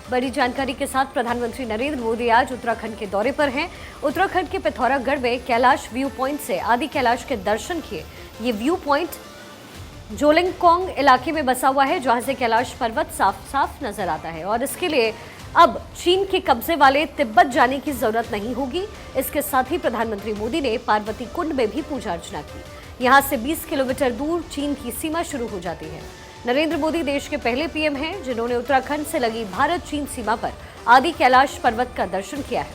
बड़ी जानकारी के साथ प्रधानमंत्री नरेंद्र मोदी आज उत्तराखंड के दौरे पर हैं। उत्तराखंड के पिथौरागढ़ में कैलाश व्यू पॉइंट से आदि कैलाश के दर्शन किए। ये व्यू पॉइंट जोलिंगकोंग इलाके में बसा हुआ है, जहां से कैलाश पर्वत साफ साफ नजर आता है और इसके लिए अब चीन के कब्जे वाले तिब्बत जाने की जरूरत नहीं होगी। इसके साथ ही प्रधानमंत्री मोदी ने पार्वती कुंड में भी पूजा अर्चना की। यहां से 20 किलोमीटर दूर चीन की सीमा शुरू हो जाती है। नरेंद्र मोदी देश के पहले पीएम हैं जिन्होंने उत्तराखंड से लगी भारत चीन सीमा पर आदि कैलाश पर्वत का दर्शन किया है।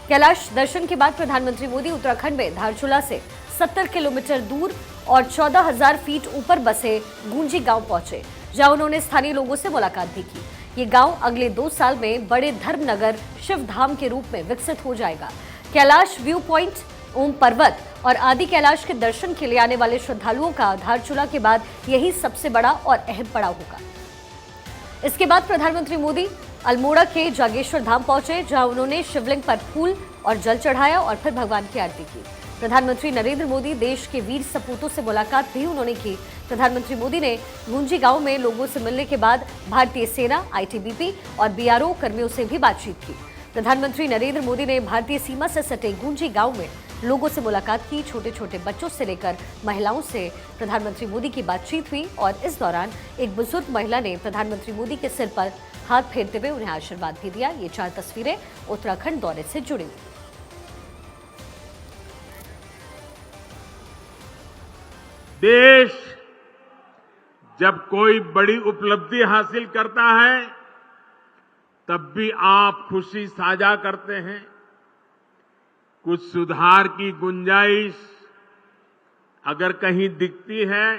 कैलाश दर्शन के बाद प्रधानमंत्री मोदी उत्तराखंड में धारचूला से 70 किलोमीटर दूर और 14,000 फीट ऊपर बसे गूंजी गांव पहुंचे, जहां उन्होंने स्थानीय लोगों से मुलाकात भी की। ये गांव अगले 2 साल में बड़े धर्मनगर शिव धाम के रूप में विकसित हो जाएगा। कैलाश व्यू पॉइंट, ओम पर्वत और आदि कैलाश के दर्शन के लिए आने वाले श्रद्धालुओं का धारचूला के बाद यही सबसे बड़ा और अहम पड़ाव होगा। इसके बाद प्रधानमंत्री मोदी अल्मोड़ा के जागेश्वर धाम पहुंचे, जहां उन्होंने शिवलिंग पर फूल और जल चढ़ाया और फिर भगवान की आरती की। प्रधानमंत्री नरेंद्र मोदी देश के वीर सपूतों से मुलाकात भी उन्होंने की। प्रधानमंत्री मोदी ने गूंजी गांव में लोगों से मिलने के बाद भारतीय सेना, आईटीबीपी और बीआरओ कर्मियों से भी बातचीत की। प्रधानमंत्री नरेंद्र मोदी ने भारतीय सीमा से सटे गूंजी गांव में लोगों से मुलाकात की। छोटे छोटे बच्चों से लेकर महिलाओं से प्रधानमंत्री मोदी की बातचीत हुई और इस दौरान एक बुजुर्ग महिला ने प्रधानमंत्री मोदी के सिर पर हाथ फेरते हुए उन्हें आशीर्वाद भी दिया। ये 4 तस्वीरें उत्तराखंड दौरे से जुड़ी हुई। देश जब कोई बड़ी उपलब्धि हासिल करता है तब भी आप खुशी साझा करते हैं। कुछ सुधार की गुंजाइश अगर कहीं दिखती है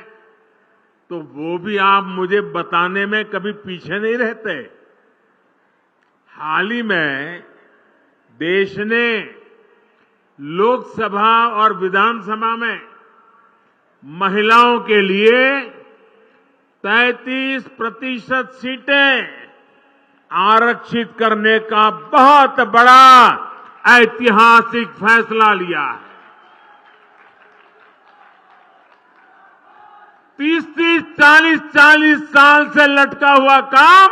तो वो भी आप मुझे बताने में कभी पीछे नहीं रहते। हाल ही में देश ने लोकसभा और विधानसभा में महिलाओं के लिए 33% सीटें आरक्षित करने का बहुत बड़ा ऐतिहासिक फैसला लिया है। 30-30, 40-40 साल से लटका हुआ काम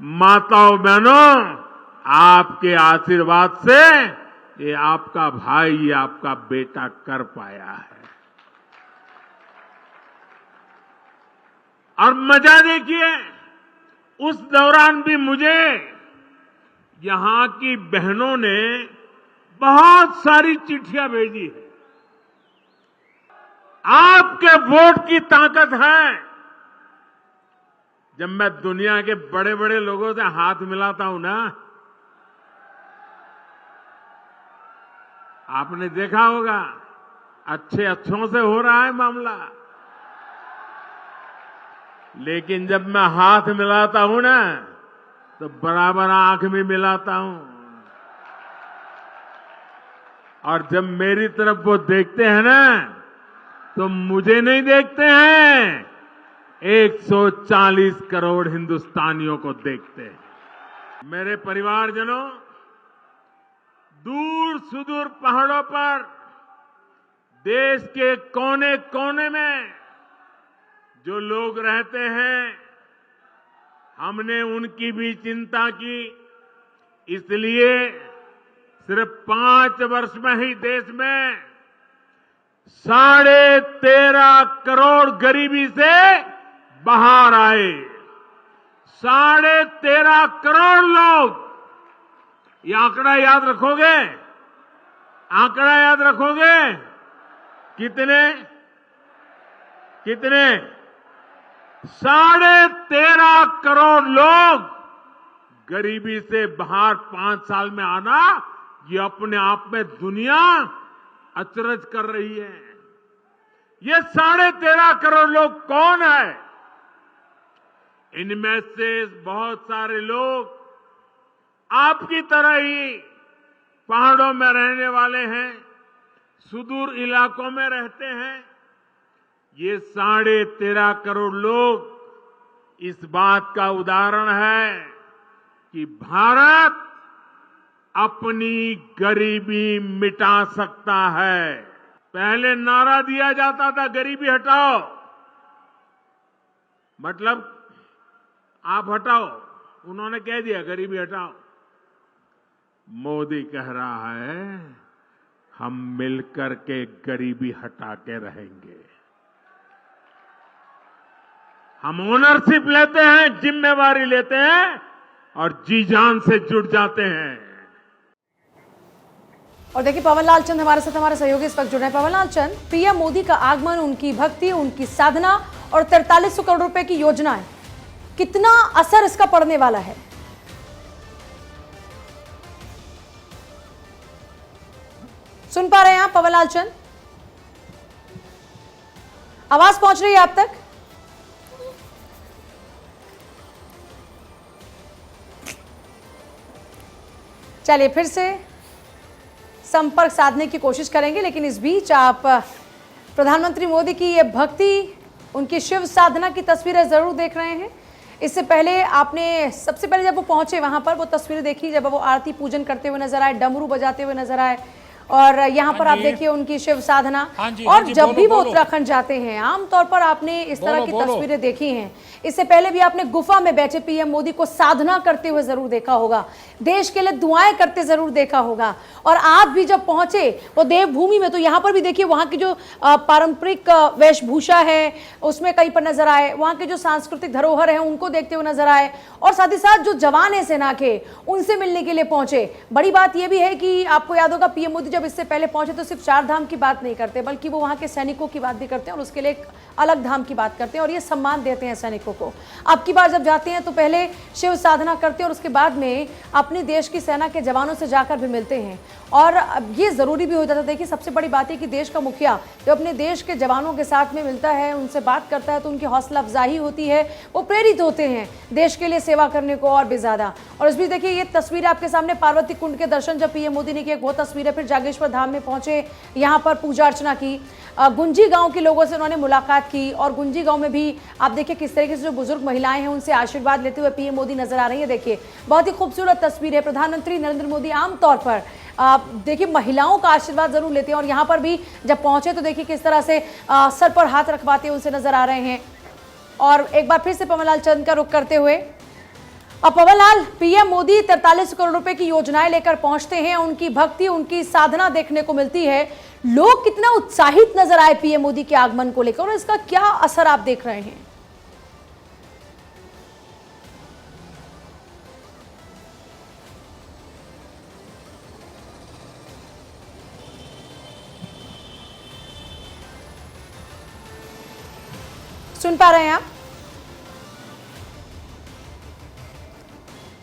माताओं बहनों आपके आशीर्वाद से ये आपका भाई, ये आपका बेटा कर पाया है। और मजा देखिए, उस दौरान भी मुझे यहां की बहनों ने बहुत सारी चिट्ठियां भेजी है। आपके वोट की ताकत है। जब मैं दुनिया के बड़े बड़े लोगों से हाथ मिलाता हूं ना, आपने देखा होगा अच्छों से हो रहा है मामला, लेकिन जब मैं हाथ मिलाता हूं ना तो बराबर आंख भी मिलाता हूं। और जब मेरी तरफ वो देखते हैं ना तो मुझे नहीं देखते हैं, 140 करोड़ हिंदुस्तानियों को देखते हैं। मेरे परिवारजनों, दूर सुदूर पहाड़ों पर देश के कोने कोने में जो लोग रहते हैं, हमने उनकी भी चिंता की। इसलिए सिर्फ 5 वर्ष में ही देश में 13.5 करोड़ गरीबी से बाहर आए। 13.5 करोड़ लोग। ये आंकड़ा याद रखोगे? आंकड़ा याद रखोगे? कितने? 13.5 करोड़ लोग गरीबी से बाहर 5 साल में आना, ये अपने आप में दुनिया अचरज कर रही है। ये 13.5 करोड़ लोग कौन है? इनमें से बहुत सारे लोग आपकी तरह ही पहाड़ों में रहने वाले हैं, सुदूर इलाकों में रहते हैं। ये 13.5 करोड़ लोग इस बात का उदाहरण है कि भारत अपनी गरीबी मिटा सकता है। पहले नारा दिया जाता था गरीबी हटाओ, मतलब आप हटाओ, उन्होंने कह दिया गरीबी हटाओ। मोदी कह रहा है हम मिलकर के गरीबी हटा के रहेंगे। हम ओनरशिप लेते हैं, जिम्मेवारी लेते हैं और जी जान से जुड़ जाते हैं। और देखिए पवन लाल चंद हमारे साथ, हमारे सहयोगी इस वक्त जुड़ रहे हैं। पवन लाल चंद, पीएम मोदी का आगमन, उनकी भक्ति, उनकी साधना और 4300 करोड़ रुपए की योजनाएं, कितना असर इसका पड़ने वाला है? सुन पा रहे हैं आप पवन लाल चंद? आवाज पहुंच रही है आप तक? चलिए फिर से संपर्क साधने की कोशिश करेंगे, लेकिन इस बीच आप प्रधानमंत्री मोदी की ये भक्ति, उनकी शिव साधना की तस्वीरें जरूर देख रहे हैं। इससे पहले आपने सबसे पहले जब वो पहुंचे वहां पर वो तस्वीरें देखी जब वो आरती पूजन करते हुए नजर आए, डमरू बजाते हुए नजर आए, और यहाँ पर आप देखिए उनकी शिव साधना। और जब भी वो उत्तराखंड जाते हैं आमतौर पर आपने इस तरह की तस्वीरें देखी हैं। इससे पहले भी आपने गुफा में बैठे पीएम मोदी को साधना करते हुए जरूर देखा होगा, देश के लिए दुआएं करते जरूर देखा होगा। और आज भी जब पहुंचे वो देवभूमि में, तो यहाँ पर भी देखिए वहाँ की जो पारंपरिक वेशभूषा है उसमें कहीं पर नजर आए, वहाँ के जो सांस्कृतिक धरोहर है उनको देखते हुए नजर आए, और साथ ही साथ जो जवान है सेना के उनसे मिलने के लिए पहुंचे। बड़ी बात यह भी है कि आपको याद होगा पीएम मोदी जब इससे पहले पहुंचे तो सिर्फ 4 धाम की बात नहीं करते, बल्कि वो वहाँ के सैनिकों की बात भी करते हैं और उसके लिए एक अलग धाम की बात करते हैं और ये सम्मान देते हैं सैनिकों को। अब की बार जब जाते हैं तो पहले शिव साधना करते हैं और उसके बाद में अपने देश की सेना के जवानों से जाकर भी मिलते हैं, और ये जरूरी भी हो जाता है। देखिए सबसे बड़ी बात है कि देश का मुखिया जो अपने देश के जवानों के साथ में मिलता है, उनसे बात करता है, तो उनकी हौसला अफजाई होती है, वो प्रेरित होते हैं देश के लिए सेवा करने को और भी ज्यादा। और इस बीच देखिए ये तस्वीर आपके सामने पार्वती कुंड के दर्शन जब पीएम मोदी ने किए, वो तस्वीरें। फिर जागेश्वर धाम में पहुंचे, यहाँ पर पूजा अर्चना की, गुंजी गांव के लोगों से उन्होंने मुलाकात की, और गुंजी गांव में भी आप देखिए किस तरीके से जो बुजुर्ग महिलाएं हैं उनसे आशीर्वाद लेते हुए पीएम मोदी नजर आ रही है। देखिए बहुत ही खूबसूरत तस्वीर है। प्रधानमंत्री नरेंद्र मोदी आमतौर पर आप देखिए महिलाओं का आशीर्वाद जरूर लेते हैं, और यहाँ पर भी जब पहुंचे तो देखिए किस तरह से सर पर हाथ रखवाते उनसे नजर आ रहे हैं। और एक बार फिर से पवन लाल चंद का रुख करते हुए, अब पवन लाल, पीएम मोदी 43 करोड़ रुपए की योजनाएं लेकर पहुंचते हैं, उनकी भक्ति, उनकी साधना देखने को मिलती है। लोग कितना उत्साहित नजर आए पीएम मोदी के आगमन को लेकर, और इसका क्या असर आप देख रहे हैं? सुन पा रहे हैं आप?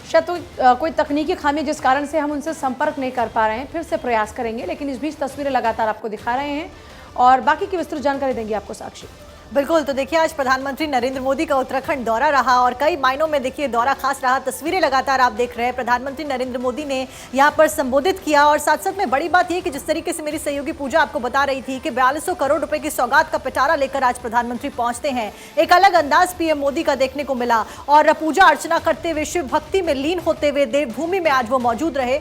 शायद तो कोई तकनीकी खामी जिस कारण से हम उनसे संपर्क नहीं कर पा रहे हैं, फिर से प्रयास करेंगे, लेकिन इस बीच तस्वीरें लगातार आपको दिखा रहे हैं और बाकी की विस्तृत जानकारी देंगे आपको साक्षी। बिल्कुल, तो देखिए आज प्रधानमंत्री नरेंद्र मोदी का उत्तराखंड दौरा रहा और कई मायनों में देखिए दौरा खास रहा। तस्वीरें लगातार आप देख रहे हैं, प्रधानमंत्री नरेंद्र मोदी ने यहां पर संबोधित किया, और साथ साथ में बड़ी बात यह कि जिस तरीके से मेरी सहयोगी पूजा आपको बता रही थी कि 4200 करोड़ रुपए की सौगात का पिटारा लेकर आज प्रधानमंत्री पहुंचते हैं, एक अलग अंदाज पीएम मोदी का देखने को मिला, और पूजा अर्चना करते हुए शिव भक्ति में लीन होते हुए देवभूमि में आज वो मौजूद रहे।